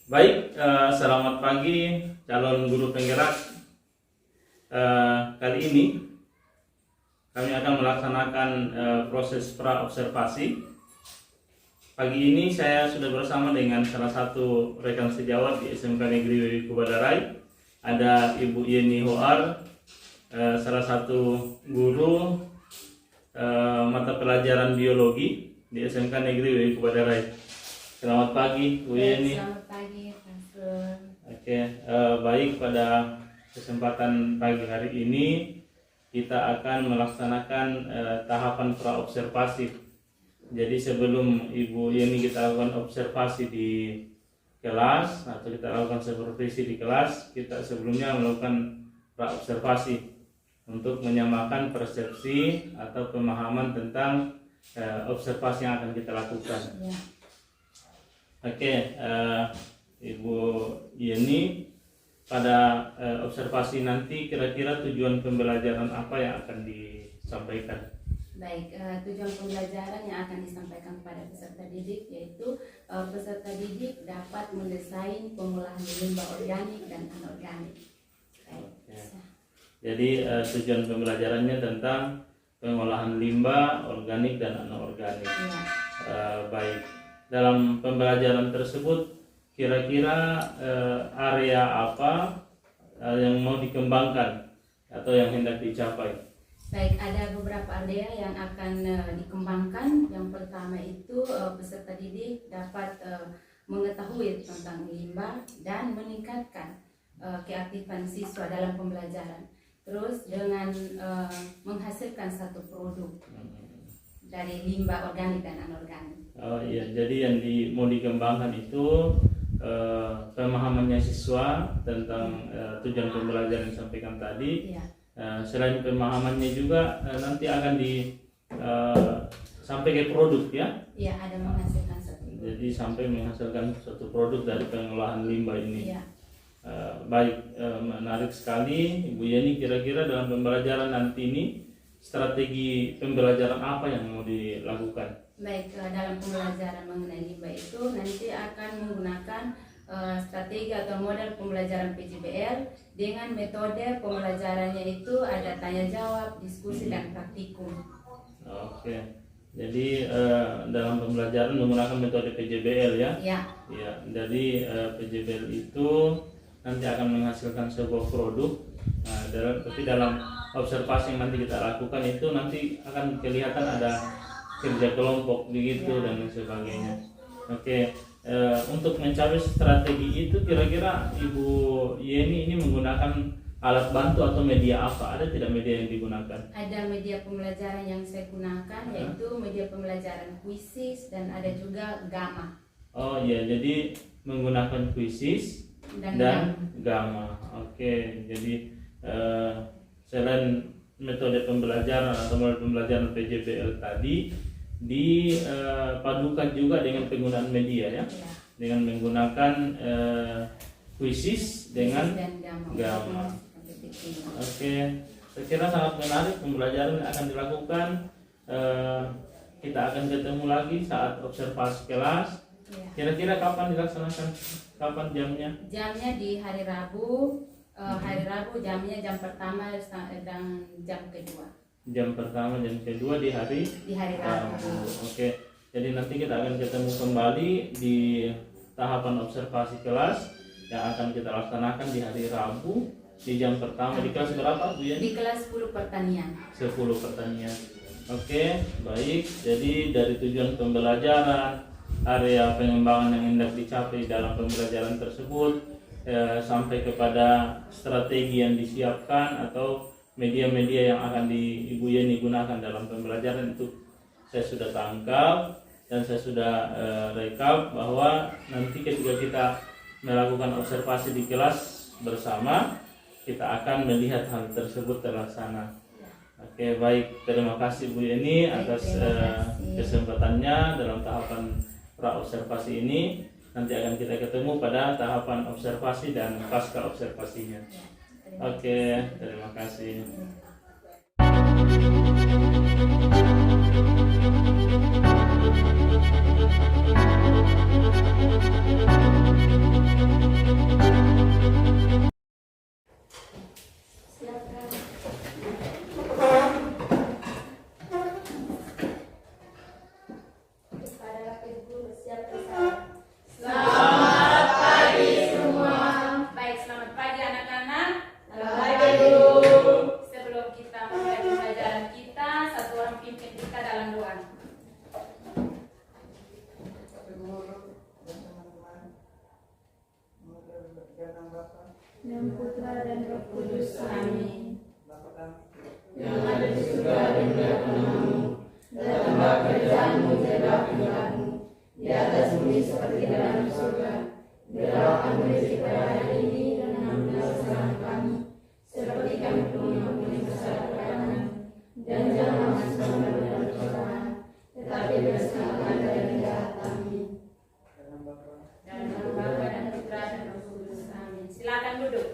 Baik, selamat pagi calon guru penggerak. Kali ini kami akan melaksanakan proses pra-observasi. Pagi ini saya sudah bersama dengan salah satu rekan sejawat di SMK Negeri Wiwi Kubadarai. Ada Ibu Yeni Hoar, salah satu guru mata pelajaran biologi di SMK Negeri Wiwi Kubadarai. Selamat pagi, Bu Yeni. Selamat pagi, Pastor. Oke, baik, pada kesempatan pagi hari ini kita akan melaksanakan tahapan pra-observasi. Jadi sebelum Ibu Yeni kita lakukan observasi di kelas atau kita lakukan supervisi di kelas, kita sebelumnya melakukan pra-observasi untuk menyamakan persepsi atau pemahaman tentang observasi yang akan kita lakukan. Ya. Oke, Ibu Yeni, pada observasi nanti kira-kira tujuan pembelajaran apa yang akan disampaikan? Baik, tujuan pembelajaran yang akan disampaikan kepada peserta didik yaitu peserta didik dapat mendesain pengolahan limbah organik dan anorganik. Oke. Jadi tujuan pembelajarannya tentang pengolahan limbah organik dan anorganik. Ya. Baik, dalam pembelajaran tersebut kira-kira area apa yang mau dikembangkan atau yang hendak dicapai? Baik, ada beberapa area yang akan dikembangkan. Yang pertama itu peserta didik dapat mengetahui tentang limbah dan meningkatkan keaktifan siswa dalam pembelajaran. Terus dengan menghasilkan satu produk dari limbah organik dan anorganik. Oh iya, jadi yang mau dikembangkan itu pemahamannya siswa tentang tujuan pembelajaran yang disampaikan tadi. Ya. Selain pemahamannya juga nanti akan sampai ke produk ya. Iya, ada menghasilkan satu produk. Jadi sampai menghasilkan suatu produk dari pengolahan limbah ini. Iya. Baik, menarik sekali Ibu Yeni. Kira-kira dalam pembelajaran nanti ini strategi pembelajaran apa yang mau dilakukan? Baik, dalam pembelajaran mengenai limbah itu nanti akan menggunakan strategi atau model pembelajaran PJBL dengan metode pembelajarannya itu ada tanya jawab, diskusi dan praktikum. Oke. Jadi dalam pembelajaran menggunakan metode PJBL ya? Ya. Ya. Jadi PJBL itu nanti akan menghasilkan sebuah produk. Nah, tapi dalam observasi yang nanti kita lakukan itu nanti akan kelihatan ada kerja kelompok begitu ya, dan sebagainya. Oke, untuk mencapai strategi itu kira-kira Ibu Yeni ini menggunakan alat bantu atau media apa? Ada tidak media yang digunakan? Ada media pembelajaran yang saya gunakan yaitu media pembelajaran Quizizz dan ada juga Gamma. Oh iya, jadi menggunakan Quizizz dan Gamma. Oke, jadi selain metode pembelajaran atau model pembelajaran PJBL tadi dipadukan juga dengan penggunaan media ya, dengan menggunakan Quizizz dengan Gamma. Oke, saya kira sangat menarik pembelajaran yang akan dilakukan. Kita akan ketemu lagi saat observasi kelas. Kira-kira kapan dilaksanakan? Kapan jamnya? Jamnya di hari Rabu. Hari Rabu jamnya jam pertama dan jam kedua. Jam pertama, jam kedua di hari Rabu. Oke, jadi nanti kita akan ketemu kembali di tahapan observasi kelas yang akan kita laksanakan di hari Rabu di jam pertama. Di kelas berapa Bu ya? Di kelas 10 pertanian. 10 pertanian. Oke, baik. Jadi dari tujuan pembelajaran, area pengembangan yang hendak dicapai dalam pembelajaran tersebut, sampai kepada strategi yang disiapkan atau media-media yang akan Ibu Yeni gunakan dalam pembelajaran itu saya sudah tangkap dan saya sudah rekap bahwa nanti ketika kita melakukan observasi di kelas bersama kita akan melihat hal tersebut terlaksana. Oke, baik, terima kasih Bu Yeni atas kesempatannya dalam tahapan pra-observasi ini. Nanti akan kita ketemu pada tahapan observasi dan pasca observasinya. Oke, terima kasih. dan Putra dan Roh Kudus. Amin. Yang ada di surga dan di atasmu, datanglah kerajaanmu, jadilah kehendakmu di atas bumi seperti dalam surga. Berilah kami rezeki pada hari ini dan ampunilah kesalahan kami, seperti kami pun mengampuni kesalahan kepada kami. Dan jangan masuk ke dalam pencobaan, tetapi bebaskanlah kami dari jahat. Amin. Dan nama Bapa dan Putra dan Roh Kudus. Amin. Silakan duduk.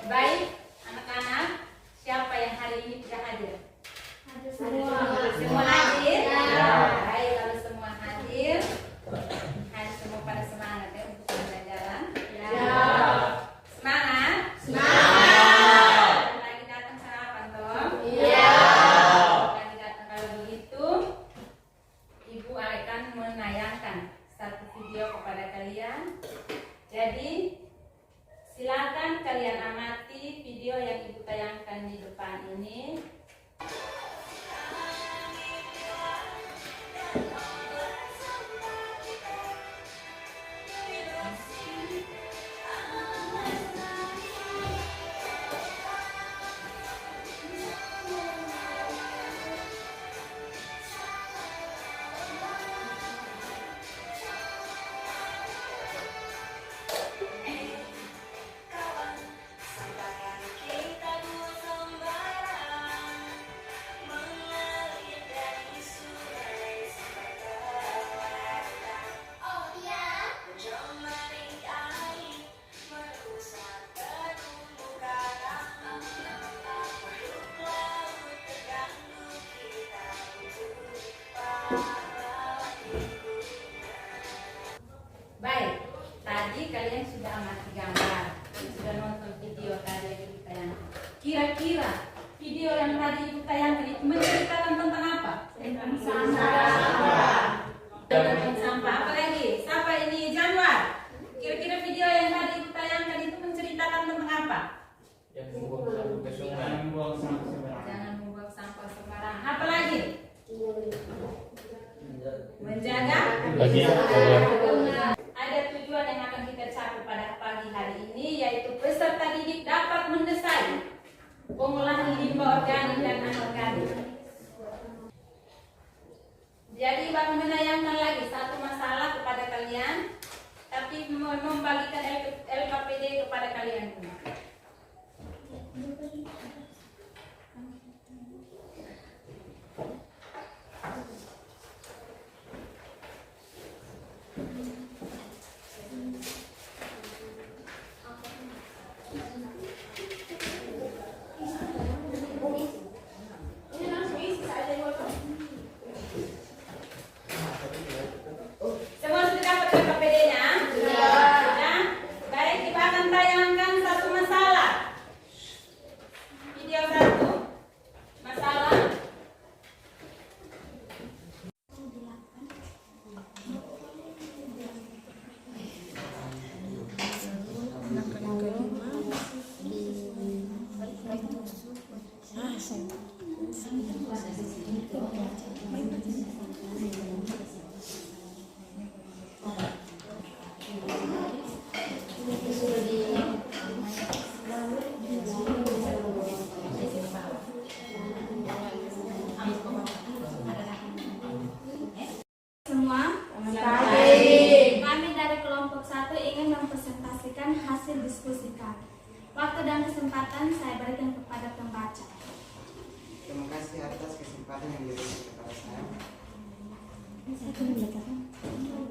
Baik, anak-anak, siapa yang hari ini tidak hadir? Semua hadir? Ya. Baik, kalau semua hadir, harus semua pada semangat ya untuk pembelajaran. Ya. Semangat? Semangat. Lagi datang sarapan toh? Iya. Lagi datang, kalau begitu, Ibu akan menayangkan satu video kepada kalian. Jadi silakan kalian amati video yang Ibu tayangkan di depan ini. Baik, tadi kalian sudah amati gambar, sudah nonton video tadi yang Ibu tayangkan. Kira-kira video yang tadi Ibu tayangkan itu menceritakan tentang apa? Tentang sampah. Tentang sampah. Apa lagi? Siapa ini Januar? Kira-kira video yang tadi Ibu tayangkan itu menceritakan tentang apa? Yang membuang sampah ke sungai. Jangan membuang sampah sembarangan. Apa lagi? Menjaga lingkungan. Ada tujuan yang akan kita capai pada pagi hari ini, yaitu peserta didik dapat mendesain pengolahan limbah organik dan anorganik. Jadi Bang menayangkan lagi satu masalah kepada kalian, tapi membagikan LKPD kepada kalian semua. Semua sudah dapat LKPD-nya? Sudah. Baik, kita akan tayangkan satu masalah. Video satu. Masalah. Semua, Baik. kami dari kelompok 1 ingin mempresentasikan hasil diskusi kami. Waktu dan kesempatan saya berikan kepada pembaca. Terima kasih atas kesempatan yang diberikan kepada saya.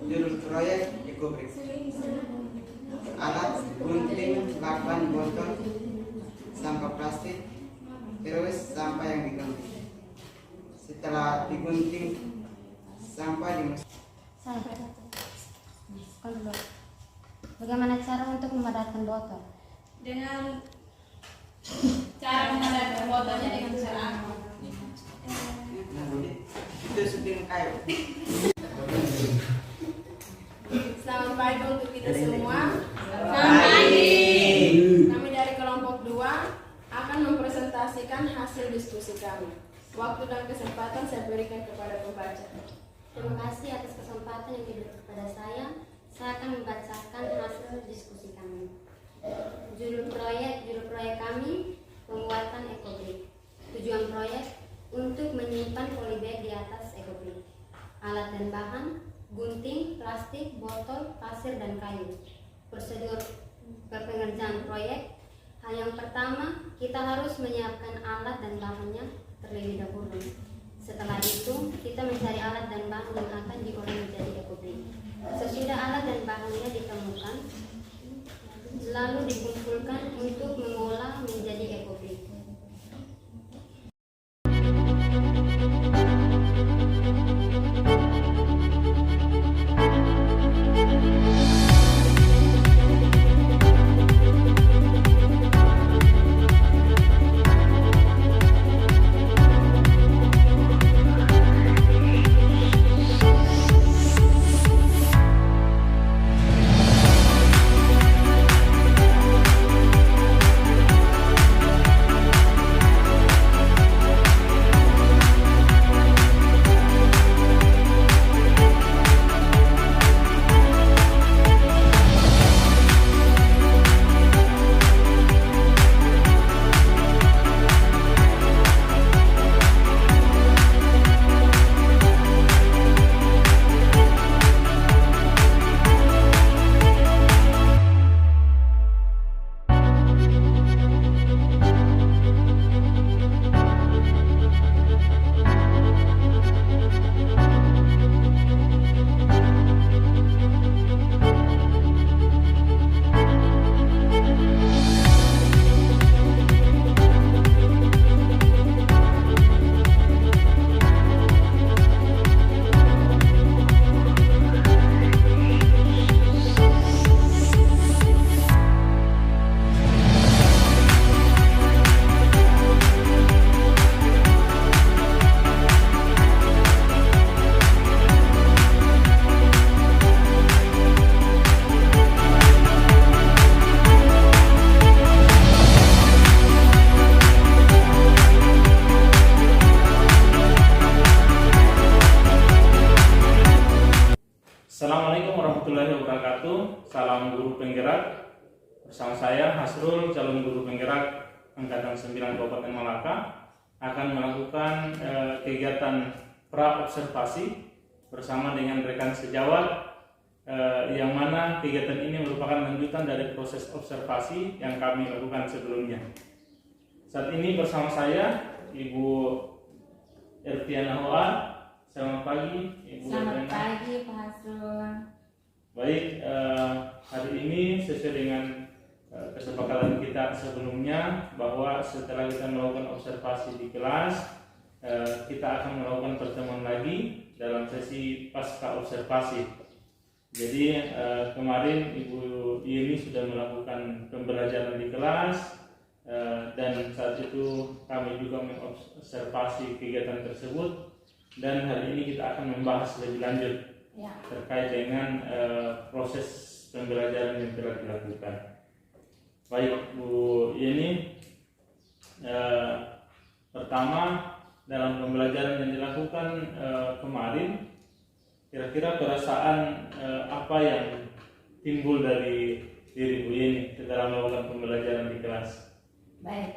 Judul proyek Ekobrik. Alat gunting lakban botol sampah plastik, terus sampah yang digunting. Setelah digunting, sampah dimasukkan. Bagaimana cara untuk memadatkan botol? Dengan Cara mengadakan botolnya dengan cara apa? Itu syuting kayu. Selamat pagi untuk kita semua. Kami dari kelompok 2 akan mempresentasikan hasil diskusi kami. Waktu dan kesempatan saya berikan kepada pembaca. Terima kasih atas kesempatan yang diberikan kepada saya. Saya akan membacakan hasil diskusi kami. Judul proyek kami, pembuatan ekobrik. Tujuan proyek untuk menyimpan polybag di atas ekobrik. Alat dan bahan, gunting, plastik, botol, pasir, dan kayu. Prosedur pengerjaan proyek. Yang pertama, kita harus menyiapkan alat dan bahannya terlebih dahulu. Setelah itu, kita mencari alat dan bahan yang akan diolah menjadi ekobrik. Sesudah alat dan bahannya ditemukan, lalu dikumpulkan untuk mengolah menjadi ekobrik. Assalamualaikum warahmatullahi wabarakatuh. Salam guru penggerak. Bersama saya Hasrul, calon guru penggerak Angkatan 9 Kabupaten Malaka, akan melakukan kegiatan pra-observasi bersama dengan rekan sejawat, yang mana kegiatan ini merupakan lanjutan dari proses observasi yang kami lakukan sebelumnya. Saat ini bersama saya Ibu Ertiana Hoa. Selamat pagi, Ibu. Selamat pagi, Pak Hasrul. Baik, hari ini sesuai dengan kesepakatan kita sebelumnya bahwa setelah kita melakukan observasi di kelas, kita akan melakukan pertemuan lagi dalam sesi pasca observasi. Jadi kemarin Ibu Yeni sudah melakukan pembelajaran di kelas, dan saat itu kami juga mengobservasi kegiatan tersebut. Dan hari ini kita akan membahas lebih lanjut terkait dengan proses pembelajaran yang telah dilakukan. Baik, Bu Yeni, pertama dalam pembelajaran yang dilakukan kemarin, kira-kira perasaan apa yang timbul dari diri Bu Yeni setelah melakukan pembelajaran di kelas? Baik,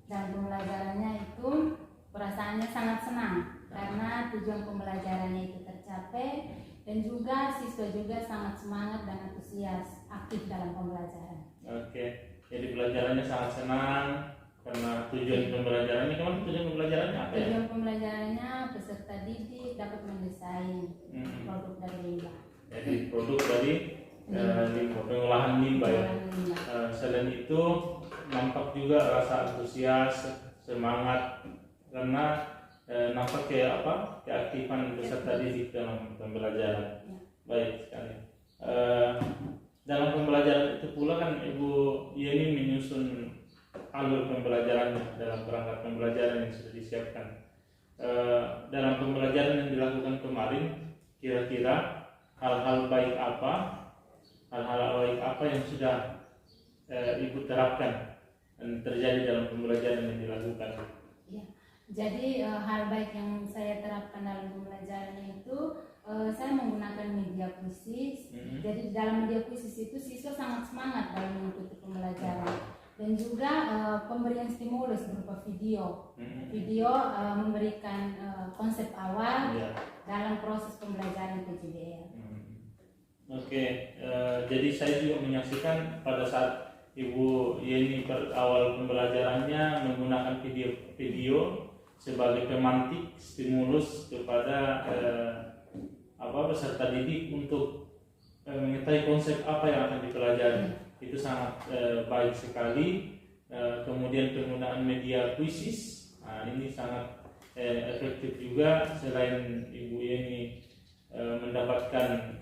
dalam pembelajarannya itu perasaannya sangat senang karena tujuan pembelajarannya itu tercapai, dan juga siswa juga sangat semangat dan antusias aktif dalam pembelajaran. Oke, jadi pelajarannya sangat senang karena tujuan pembelajarannya. Kemarin tujuan pembelajarannya apa ya? Tujuan pembelajarannya peserta didik dapat mendesain produk dari limbah. Jadi produk dari limbah, pengolahan limbah ya. Selain itu nampak juga rasa antusias, semangat, karena nampak kayak apa, keaktifan peserta didik dalam pembelajaran. Baik sekali. Dalam pembelajaran itu pula kan Ibu Yeni menyusun alur pembelajaran dalam perangkat pembelajaran yang sudah disiapkan. Dalam pembelajaran yang dilakukan kemarin, kira-kira hal-hal baik apa yang sudah Ibu terapkan dan terjadi dalam pembelajaran yang dilakukan? Jadi hal baik yang saya terapkan dalam pembelajaran yang media puisis. Jadi di dalam media puisis itu siswa sangat semangat dalam mengikuti pembelajaran. Dan juga pemberian stimulus berupa video. Video memberikan konsep awal dalam proses pembelajaran PJBL. Oke, jadi saya juga menyaksikan pada saat Ibu Yeni awal pembelajarannya menggunakan video sebagai pemantik stimulus kepada peserta didik untuk mengetahui konsep apa yang akan dipelajari. Itu sangat baik sekali. Kemudian penggunaan media puisis, ini sangat efektif juga. Selain Ibu Yeni mendapatkan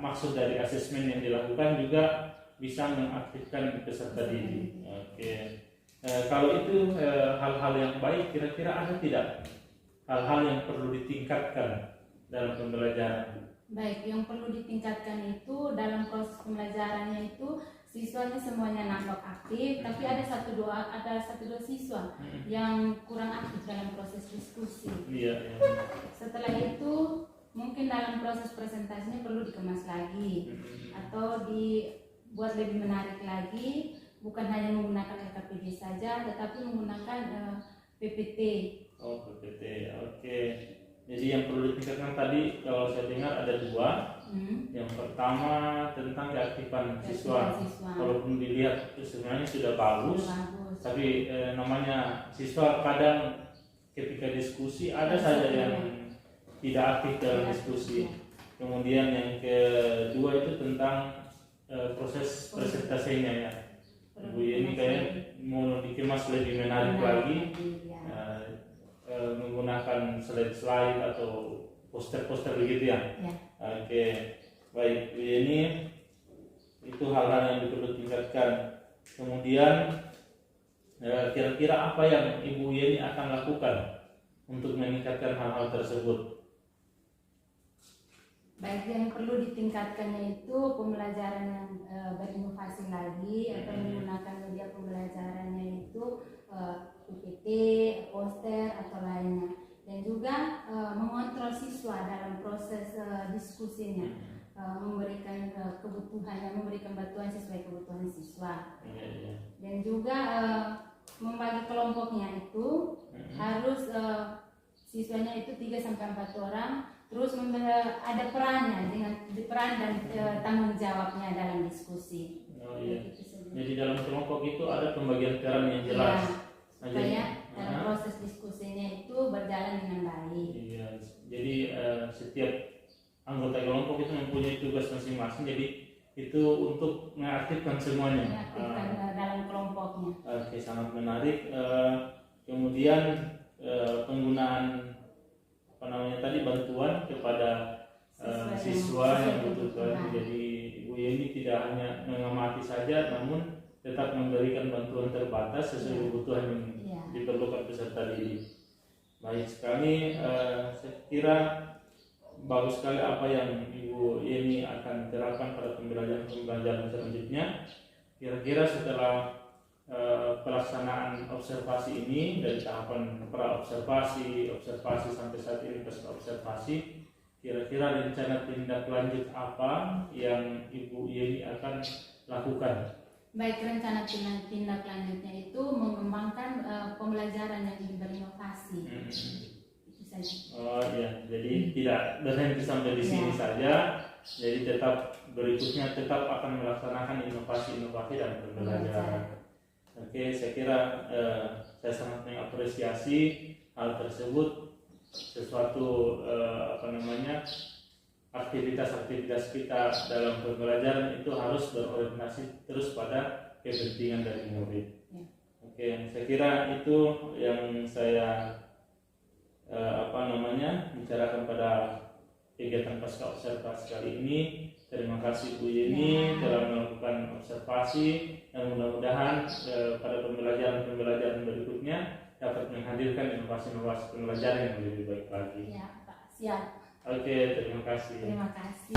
maksud dari asesmen yang dilakukan, juga bisa mengaktifkan peserta didik. Oke. Kalau itu hal-hal yang baik, kira-kira ada tidak hal-hal yang perlu ditingkatkan dalam pembelajaran? Baik, yang perlu ditingkatkan itu dalam proses pembelajarannya itu siswanya semuanya nampak aktif, tapi ada satu dua siswa yang kurang aktif dalam proses diskusi. Iya. Setelah itu mungkin dalam proses presentasinya perlu dikemas lagi atau dibuat lebih menarik lagi, bukan hanya menggunakan LKPD saja, tetapi menggunakan PPT. Oh, PPT, oke. Jadi yang perlu ditingkatkan tadi, kalau saya dengar ada dua. Yang pertama tentang keaktifan siswa. Walaupun dilihat itu sebenarnya sudah bagus. Tapi namanya siswa kadang ketika diskusi ada saja yang tidak aktif dalam diskusi. Kemudian yang kedua itu tentang proses presentasinya ya. Ibu ini kayak mau dikemas lebih menarik lagi. Menggunakan slide-slide atau poster-poster begitu ya. Oke, baik. Ini itu hal-hal yang perlu tingkatkan. Kemudian kira-kira apa yang Ibu Yeni akan lakukan untuk meningkatkan hal-hal tersebut? Baik, yang perlu ditingkatkannya itu pembelajaran yang berinovasi lagi atau menggunakan media pembelajarannya itu PPT, poster atau lainnya, dan juga mengontrol siswa dalam proses diskusinya, memberikan kebutuhan, memberikan bantuan sesuai kebutuhan siswa, dan juga membagi kelompoknya itu harus siswanya itu 3-4 orang, terus ada perannya dengan peran dan tanggung jawabnya dalam diskusi. Jadi dalam kelompok itu ada pembagian peran yang jelas. Supaya dalam proses diskusinya itu berjalan dengan baik. Iya, jadi setiap anggota kelompok itu mempunyai tugas masing-masing. Jadi itu untuk mengaktifkan semuanya. Mengaktifkan dalam kelompoknya. Oke, sangat menarik. Kemudian penggunaan tadi bantuan kepada siswa yang butuhkan. Jadi Ibu Yeni tidak hanya mengamati saja, namun tetap memberikan bantuan terbatas sesuai kebutuhan yang diperlukan peserta didik. Baik sekali, saya kira bagus sekali apa yang Ibu Yeni akan terapkan pada pembelajaran selanjutnya. Kira-kira setelah pelaksanaan observasi ini dari tahapan pra-observasi, observasi sampai saat ini peserta observasi, kira-kira rencana tindak lanjut apa yang Ibu Yeni akan lakukan? Baik, rencana tindak lanjutnya itu mengembangkan pembelajaran yang berinovasi. Itu saja. Oh iya, jadi tidak berhenti sampai di sini saja. Jadi tetap berikutnya tetap akan melaksanakan inovasi-inovasi dalam pembelajaran. Oke, saya kira saya sangat mengapresiasi hal tersebut. Sesuatu aktivitas-aktivitas kita dalam pembelajaran itu harus berorientasi terus pada kepentingan dari murid. Oke, saya kira itu yang saya bicarakan pada kegiatan pasca observasi kali ini. Terima kasih Bu Yeni telah melakukan observasi, dan mudah-mudahan pada pembelajaran berikutnya dapat menghadirkan inovasi-inovasi pembelajaran yang lebih baik lagi. Ya, Pak. Siap. Oke, terima kasih. Terima kasih.